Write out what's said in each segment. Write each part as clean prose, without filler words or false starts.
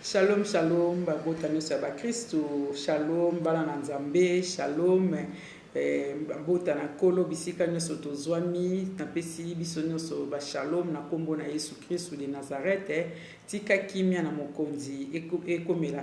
Shalom, shalom, babotano saba Kristo, shalom, bala na nzambe, shalom, bota na kolo bisika nyoso tozwami, na pesi biso nyoso ba shalom na kombo na Yesu Kristo de Nazareth, tika kimia na mokonzi, ekomela,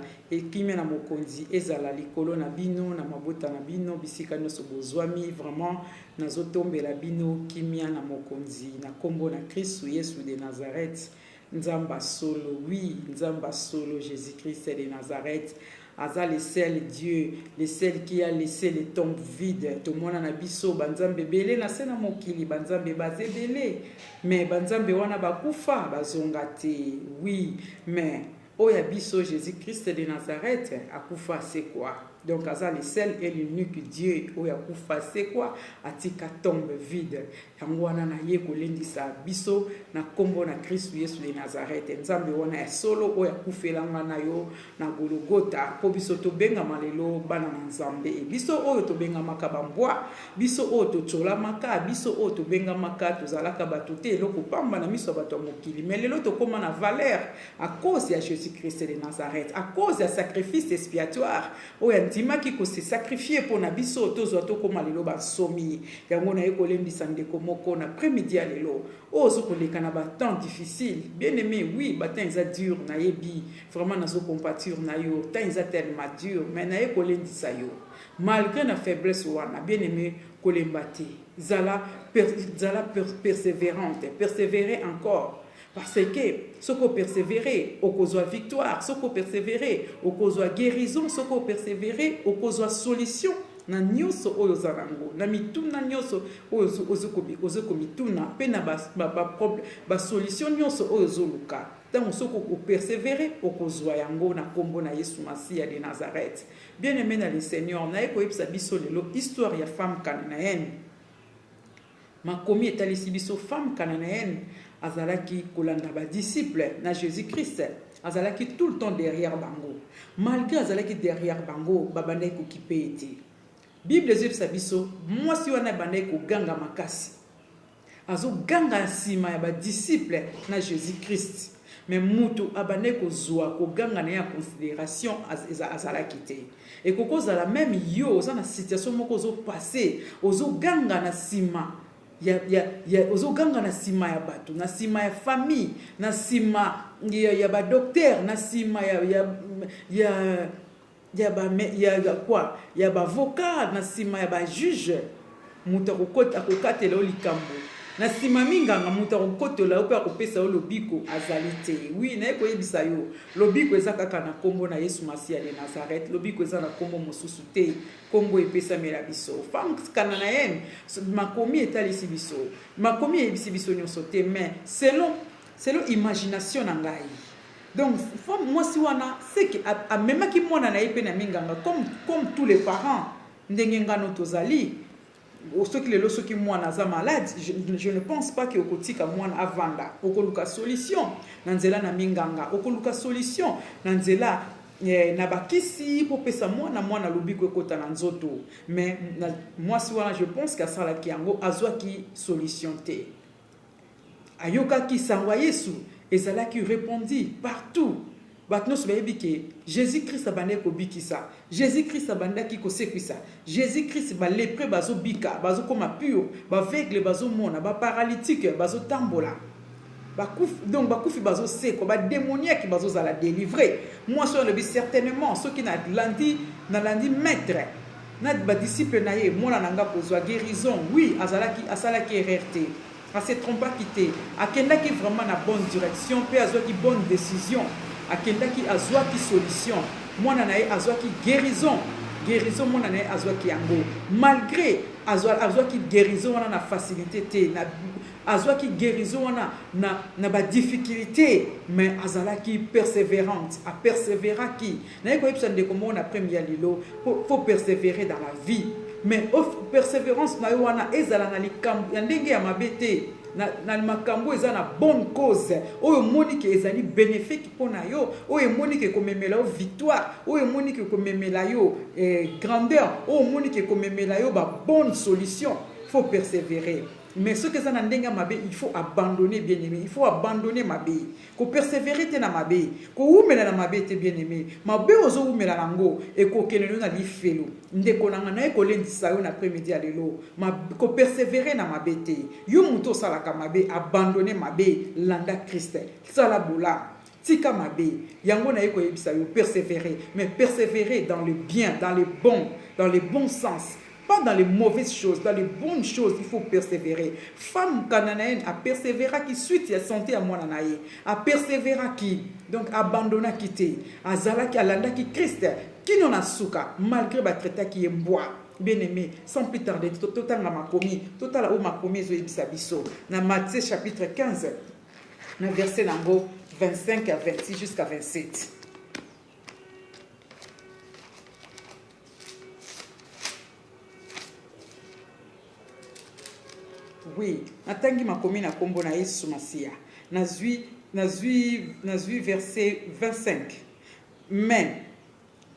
kimia na mokonzi, ezala likolo na bino, na mabota na bino, bisika nyoso bozwami, vraiment, nazotombela bino, kimia na mokonzi, na kombo na Kristo Yesu de Nazareth. Nzamba solo, oui, Nzamba solo, Jésus-Christ de Nazareth. Aza le seul Dieu, le seul qui a laissé les tombes vides. Tout le monde a biso, banzambe belé, na sena mokili, banzambe bazé belé. Mais banzambe wana bakufa, bazongate, oui, mais oya biso Jésus-Christ de Nazareth, akufa c'est quoi? Donc, Aza le seul et l'unique Dieu, oya kufa c'est quoi? Atika tombe vide. Yangwana na ye kolendisa biso na kombo na Kristo Yesu de Nazareth. Nzambe wana ya solo oya kufelanga na yo na Golgotha. Po biso to benga malelo bana na Nzambe. Biso oyo to benga makabambwa, biso oyo to chola maka, biso oyo to benga maka to zalaka bato te eloko pamba na miso bato mokili. Mais lelo to koma na valeur à cause de Jésus-Christ de Nazareth, à cause du sacrifice expiatoire. Oya ndima ki ko se sacrifier pour na biso to zo to koma lelo ba somi. Yango na ekolendisa ndeko moko na après-midi à lelo. Ozo koleka na ba temps difficile. Bien aimé, oui, ba temps za dur na yebi. Vraiment nazo compatir na yo. Temps za tellement dur, mais na ekolendisa yo. Malgré la faiblesse wana, bien aimé, kolembate. Zala persévérante, persévérer encore. Parce que ce qu'on persévérer, au cause de victoire, ce qu'on persévérer, au cause de guérison, ce qu'on persévérer, au cause de solution. Na nyoso oyo zarango na mituna nyoso ozo komituna pe na ba solution nyoso oyo zoluka tant soko ko persévérer okozwa yango na kombo na Yesu Masia de Nazareth. Bien aimé dans le Seigneur, na eko epsa biso lelo histoire ya femme cananéenne. Makomi etalisi biso femme cananéenne azalaki kolanda ba disciple na Jésus-Christ. Azalaki tout le temps derrière bango. Malgré azalaki derrière bango, babandai ko kipete. Bible zepsa biso, mwasi wana bandai ko ganga makasi. Azo ganga sima ya ba disciple na Jésus-Christ. Mais mutu abandai ko zwa ko ganga na ya considération azalaki te. Et koko zala même yo za na situation moko zo passer, ozo ganga na sima. Ozo ganga na sima ya bato, na sima ya famille, na sima ya ba docteur, na sima ya ba avocat, na sima ya ba juge, muta kokatela likambo. Na sima minganga muta kokotela opa kopesa lobiko azalite. Oui, na eko yebisa yo. Lobiko eza kaka na kombo na Yesu Masia de Nazareth. Lobiko eza na kombo mosusu te. Kombo epesa mela biso. Femme cananéenne, makomi etalisi biso. Makomi ebisi biso nyonso te, mais selon imagination na ngai. Donc, moi si wana c'est que même ki mwana na yepe na minganga comme tous les parents ndenge ngano tozali. Ceux qui mwana za malade, je ne pense pas que okotika mwana avanda. Okoluka solution nanzela na minganga. Okoluka solution nanzela na bakisi po pesa mwana lobiko ekota na nzoto. Mais moi si wana je pense que ça la ki yango azwa ki solution te. Ayoka ki sangwa Yesu ezala ki répondit partout. Batno sobebi ke Jésus-Christ abandé ko bikisa. Jésus-Christ abandé ki ko sekwisa. Jésus-Christ ba lépreux bazo bika, bazo koma pur, ba aveugle bazo mona, ba paralytique bazo tambola. Donc bakufi bazo seko, ba démoniaque bazo zala délivrer. Moi sur le certainement ceux qui na landi maître. Na ba disciple na ye mona nanga kozwa guérison. Oui, asalaki RRT. A se trompa quitté. Akendaki vraiment na bonne direction, pe azwaki bonne décision. Akendaki azwaki solution. Mwana na ye azwaki guérison. Guérison mwana na ye azwaki yango. Malgré azwaki guérison wana na facilité te, na azwaki guérison wana na ba difficulté, mais azalaki persévérante, a persévéraki. Na yeko yebisa ndeko mona premier lilo, faut persévérer dans la vie. Mais persévérance na yo wana ezala na likambo ya ndenge ya mabete. Na makambo eza na bonne cause oyo monike ezali bénéfique pona yo oyo monike komemela yo victoire oyo monike komemela yo grandeur oyo monike komemela yo ba bonne solution. Faut persévérer. Mais ce que ça n'a pas, il faut abandonner, bien aimé. Il faut abandonner ma bé. Ko persévérer te na ma bé. Ko oumela na ma bé te bien aimé. Ma bé ozo oumela nango. Et ko keleno na li felo. Nde ko nanga na ko lendi sa yo na après-midi alelo. Ma ko persévérer na ma bé te. Yo muto salaka ma bé. Abandonner ma bé. Landa Christ. Sala bola. Tika ma bé. Yango na ko yebisa yo persévérer. Mais persévérer dans le bien, dans le bon sens. Pas dans les mauvaises choses, dans les bonnes choses, il faut persévérer. Femme cananéenne a persévéré qui suite à santé à moi nanaye, a persévéré qui donc abandonna quitter, a zala qui alanda qui Christ, qui n'en a souka malgré ba traité qui est bois. Bien aimé, sans plus tarder, total ma commis, total où ma commis zo ibisa biso. Na Matthieu chapitre 15, na verset nango 25 à 26 jusqu'à 27. Oui, natangi makomi na kombo na Yesu Masia. Nazui verset 25. Mais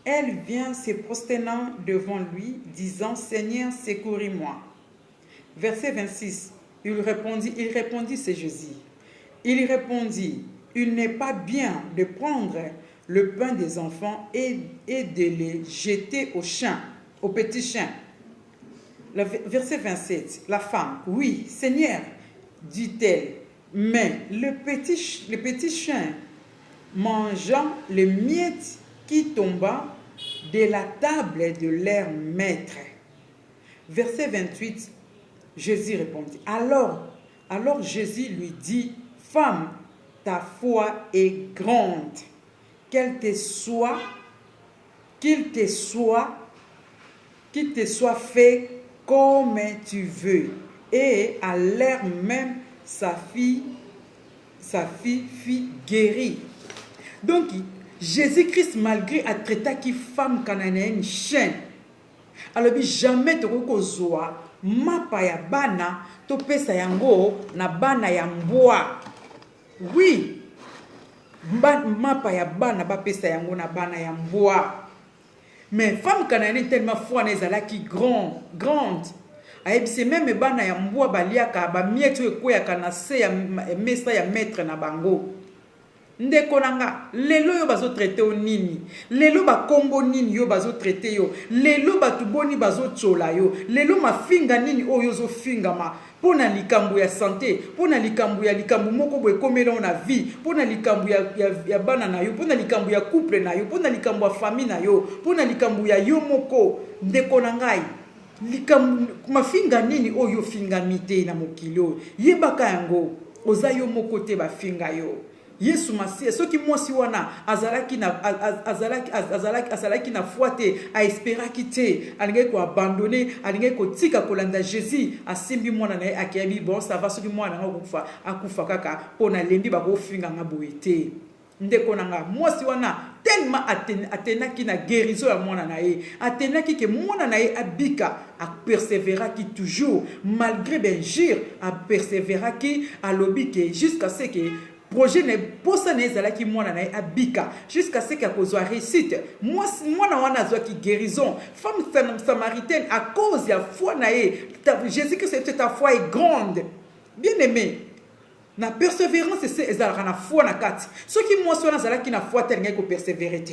elle vient se prosternant devant lui, disant, Seigneur, secouris-moi. Verset 26. Il répondit, c'est Jésus. Il répondit, il n'est pas bien de prendre le pain des enfants et de les jeter aux petits chiens. Le verset 27, la femme, oui, Seigneur, dit-elle, mais le petit chien mangeant les miettes qui tomba de la table de leur maître. Verset 28, Jésus répondit, alors Jésus lui dit, femme, ta foi est grande, qu'il te soit fait comme tu veux. Et à l'heure même, sa fille fut guérie. Donc, Jésus-Christ, malgré a traité qui femme cananéenne chien, alors jamais te rekozwa mapa ya bana to pesa yango na bana ya mboa. Oui, mapa ya bana ba pesa yango na bana ya mboa. Mais femme cananéenne tellement foi nezala qui grande. Aebise même bana ya mboa baliaka ba mieto ekoyaka na se ya mesa ya maître na bango. Ndeko nanga lelo yo bazo traité o nini, lelo ba kombo nini yo bazo traité yo, lelo batu boni bazo tchola yo, lelo mafinga nini oyo zo fingama pona likambo ya santé, pona likambo moko boye komela na vie, pona likambo ya bana na yo, pona likambo ya couple na yo, pona likambo ya famille na yo, pona likambo ya yo moko. Ndeko nangai likambo mafinga nini oyo finga mite na mokilo yebaka yango oza yo moko te ba finga yo. Yesu Masia, ceux qui moi si wana azalaki na fuate a espéra quitter, alinge ko abandonner, alinge ko tika kolanda Jésus, asimbi mwana na akiabi bon ça va ceux qui moi na kufa akufa kaka pona lembi ba ko finga nga boité. Ndeko nanga moi si wana tellement atenaki na guérison ya mwana na ye, atenaki ke mwana na ye abika a persévéra qui toujours malgré benjir a persévéra qui a lobike jusqu'à ce que projet ne posa nezala ki mwana na abika jusqu'à ce qu'il kozwa réussite. Moi na wana zwa ki guérison. Femme samaritaine à cause ya foi na Jésus que c'est ta foi est grande. Bien aimé. Na persévérance c'est ezala na foi na kati. Ce qui moi sona zala ki na foi tel ko persévérer.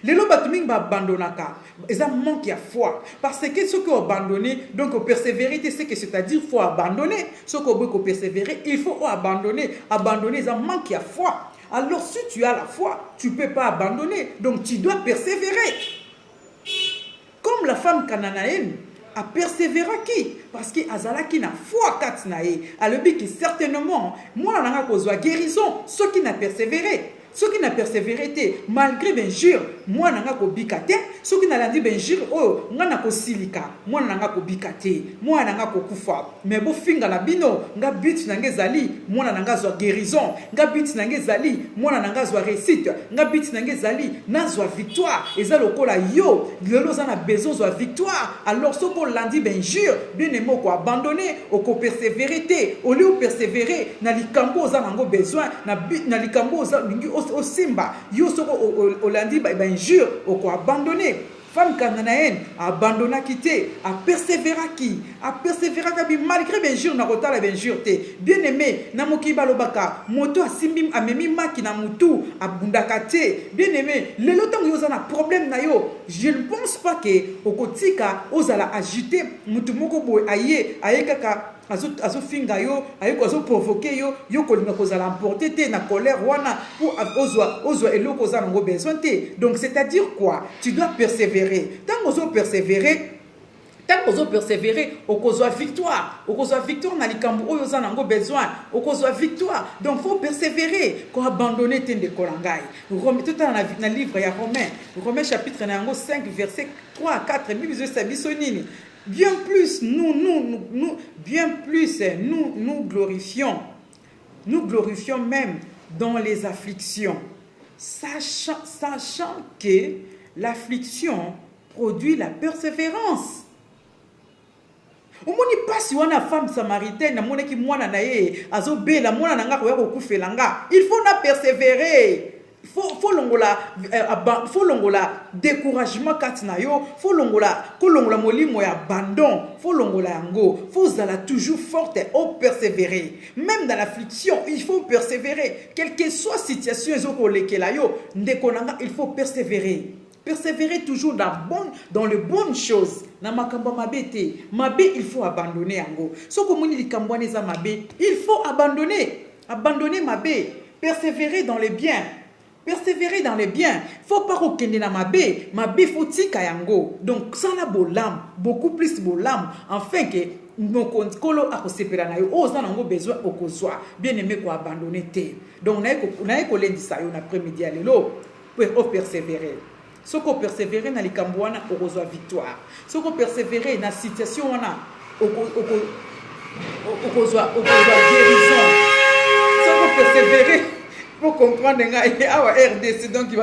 Les batuming ba abandonnaka, ils ont manqué à foi. Parce que ceux qui ont abandonné, donc au persévérer, c'est-à-dire qu'il faut abandonner. Ceux qui ont persévérer, il faut abandonner. Abandonner, ils ont manqué à foi. Alors si tu as la foi, tu ne peux pas abandonner. Donc tu dois persévérer. Comme la femme cananéenne a persévéré qui? Parce que Azala qui n'a foi katnae. Alors que certainement, moi on a cause guérison. Ceux qui n'ont persévéré. Ceux qui n'ont persévéré, malgré benjure, moi nanga ko bikate, ceux qui n'ont dit benjure, oh, ngana ko silika, moi nanga ko bikate, moi nanga ko kufa. Mais bo finga la bino, nga but nanga zali, moi nanga zo guérison, nga but nanga zali, moi nanga zo réussite, nga but nanga zali, na zo victoire. Et ça lokola yo, lelo za na besoin zo victoire. Alors ce qu'on l'a dit benjure, bien aimé ko abandonner, au ko persévérer, au lieu persévérer, na likambo za nango besoin, na likambo za au simba, yo soko au lundi, ben jure, au quoi abandonner. Femme cananaenne a abandonné quitté, a persévéré qui, malgré bien sûr na kota la bien sûr te. Bien aimé, na mokiba lobaka, moto a simbi a memi maki na mutu a bundakate. Bien aimé, le lotang yo na problème na yo. Je ne pense pas que okotika ozala agité mutu moko boy aye kaka azo finga yo azo provoquer yo kolinga kozala emporter te na colère wana pour ozwa eloko za nango besoin te. Donc c'est-à-dire quoi? Tu dois persévérer. Tant ozo persévérer okozwa victoire na likambo oyo za nango besoin okozwa victoire. Donc faut persévérer ko abandonner te ndeko ngai. Tout na livre ya Romains chapitre na yango 5 verset 3 à 4 biso sabiso nini. Bien plus, nous glorifions même dans les afflictions, sachant que l'affliction produit la persévérance. Omoni pasi wana femme samaritaine na mona ki mwana na ye azobela mwana na nga ko ya ko kufelanga. Il faut na persévérer. Faut longola découragement katina yo, faut longola molimo ya abandon, faut longola yango, faut zala toujours forte et persévérer. Même dans l'affliction, il faut persévérer. Quelle que soit situation ezoko lekela yo, ndekonanga, il faut persévérer. Persévérer toujours dans les bonnes choses. Na makamba mabete, mabe il faut abandonner yango. Soko moni likambo neza mabe, il faut abandonner mabe, persévérer dans les biens. Persévérer dans les biens. Faut pas rekende na mabe faut tika yango. Donc ça na bolam, beaucoup plus bolam, afin que kolo akosepela na yo oza nango besoin okozwa. Bien aimé ko abandonner te. Donc na ko lendisa yo na après-midi alelo pour persévérer. Soko persévérer na likambo wana okozwa victoire. Soko persévérer na situation wana okozwa guérison. Soko persévérer pour comprendre que awa RDC donc il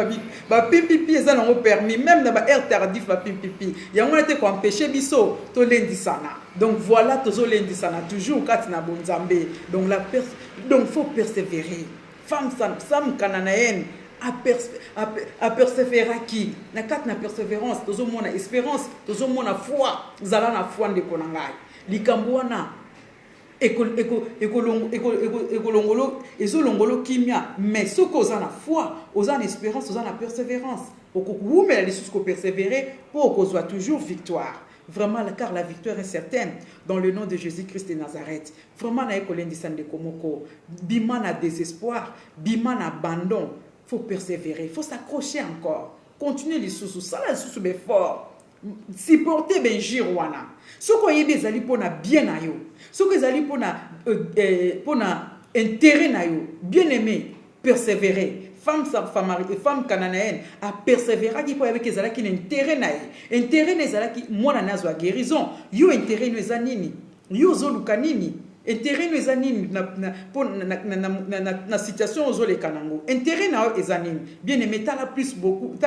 va pipipi ça non permis même dans air tardif va pipipi ya on était quoi empêcher biso to lendi sana. Donc voilà tozo lendi sana toujours quand na bonzambe. Donc faut persévérer. Femme cananaenne a persévérer qui na kat na persévérance tozo mona espérance tozo mona foi zala na foi de konangai likambo wana ekolongolo kimia mais ce qu'on a foi aux en espérance aux en persévérance au mais les choses qu'on persévérer pour qu'on soit toujours victoire vraiment car la victoire est certaine dans le nom de Jésus-Christ de Nazareth. Vraiment na ekolendi sande komoko bima na désespoir bima na abandon, faut persévérer, faut s'accrocher encore, continuer les sous ça la sous fort. Supporter benjir wana soko yebe ezali pona bien na yo soko ezali pona intérêt na yo bien aimé persévérer femme cananaenne a persévérer qui pour avec ezala ki intérêt na intérêt na ezala ki mwana nazo a guérison yo intérêt no ezanini yo zoluka nini intérêt no ezanini na situation ozole kanango intérêt na ezanini bien aimé tala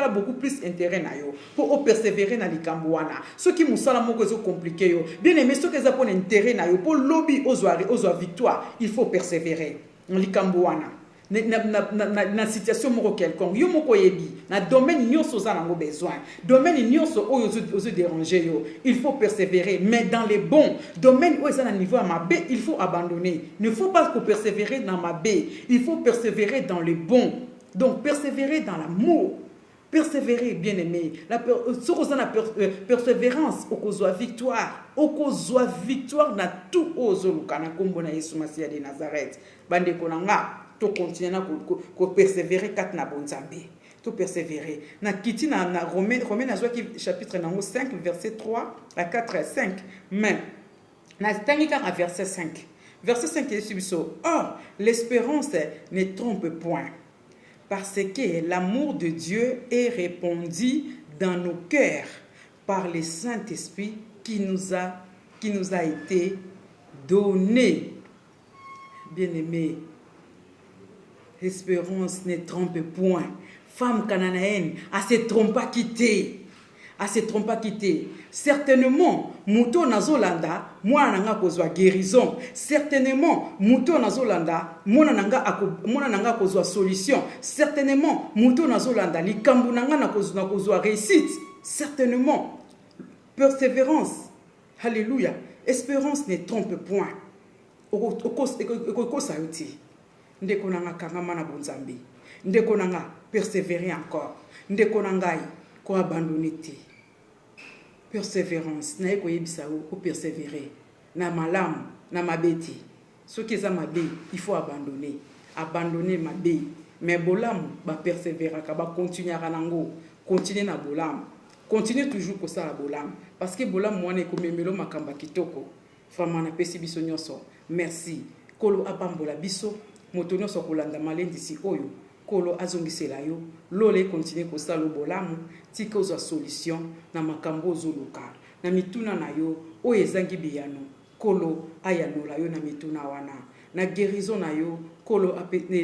beaucoup plus intérêt na yo pour persévérer na likambo wana ce qui musala moko zo compliqué yo bien aimé ce que za pon intérêt na yo pour lobby ozwa victoire il faut persévérer na likambo wana na situation moko quelconque yo moko yebi na domaine nyonso za nango besoin domaine nyonso oyo ozo déranger yo il faut persévérer mais dans les bons domaines où ça na niveau à mabe il faut abandonner. Ne faut pas persévérer dans mabe, il faut persévérer dans les bons. Donc persévérer dans l'amour, persévérer bien aimé la persévérance okozwa victoire na tout ozoluka na kombo na Yesu Masia de Nazareth bande konanga to continuer na ko persévérer kat na bonzambe to persévérer na kiti na Romains na chapitre 5 verset 3 à 4 et 5 mais na tangika à verset 5 est subso. Or l'espérance ne trompe point parce que l'amour de Dieu est répandu dans nos cœurs par le Saint-Esprit qui nous a été donné. Bien-aimé, l'espérance ne trompe point. Femme cananaenne, elle se trompe pas quitter. se trompa quitté. Certainement, Mouto Nazolanda, moi nanga kozwa guérison. Certainement, Mouto Nazolanda, mona nanga kozwa solution. Certainement, Mouto Nazolanda, likambu nanga na kozwa réussite. Certainement, persévérance. Alléluia. Espérance ne trompe point. Okosa yoti. Ndeko nanga kangama na bonzambi. Ndeko nanga persévérer encore. Ndeko nangai ko abandonner te. Persévérance, na eko yebisa o persévérer. Na malamu, na mabeti. Ce qui est mabe, il faut abandonner. Abandonner mabe. Mais bolamu ba persévérer ka ba continuer nango, continuer na bolamu. Continuer toujours ko ça la bolamu parce que bolamu mwana eko memelo makamba kitoko. Vraiment na pesi biso nyonso. Merci. Kolo abambola biso, moto nyonso kolanda malendisi oyo. Kolo azongisela yo, lole continue ko sala bolamu, tika ozwa solution na makambo ozoluka. Na mituna na yo, o ezangi biyano, kolo ayanola yo na mituna wana. Na guérison na yo, kolo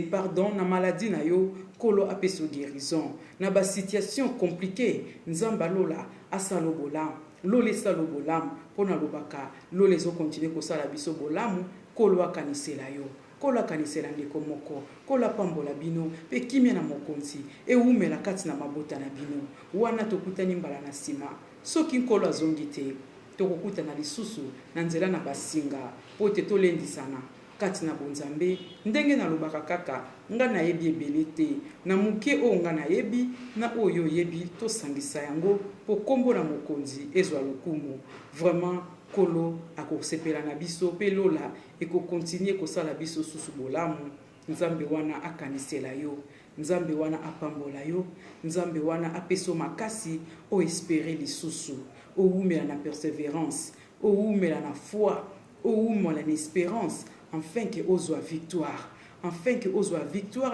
pardon, na maladie na yo, kolo apeso guérison. Na ba situation compliquée, nzamba lola asalo bolamu, lole salo bolamu, pona lobaka, lole zo continue ko sala biso bolamu, kolo akanisela yo. Kola kanisela ndeko moko, kola pambola bino, pe kimia na mokonzi, e umela kati na mabota na bino, wana tokutani mbala na sima, soki nkolo azongi te, tokokuta na lisusu, na nzela na basinga, po te tolendisana, kati na bonzambe, ndenge na lobaka kaka, nga na yebi ebele te, na muke o nga na yebi, na oyo yebi, to sangisa yango, po kombo na mokonzi, ezwa lokumu, vraiment, kolo akosepela na biso pe lola eko continuer ko sala biso susu bolamu nzambe wana akanisela yo nzambe wana apambola yo nzambe wana apeso makasi o espérer lisusu o umela na persévérance o umela na foi o umela na espérance afin que ozwa victoire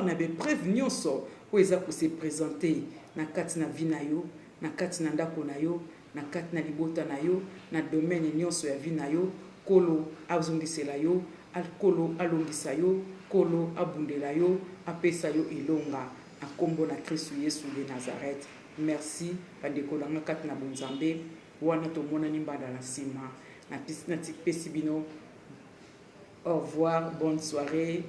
na be preuve nyonso o eza ko se présenter na kati na vie na yo na kati na ndako na yo na kati na libota na yo na domaine nyonso ya vie na yo kolo azongisela yo kolo alongisa yo kolo abundela yo apesa yo ilonga na kombo na Kristo Yesu de Nazareth. Merci bandeko na kati na bonzambe wana tomona nimbanda na sima na pesi bino au revoir, bonne soirée.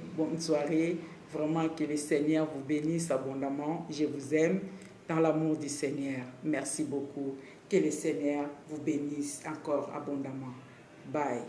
Vraiment que le Seigneur vous bénisse abondamment. Je vous aime dans l'amour du Seigneur. Merci beaucoup. Que le Seigneur vous bénisse encore abondamment. Bye.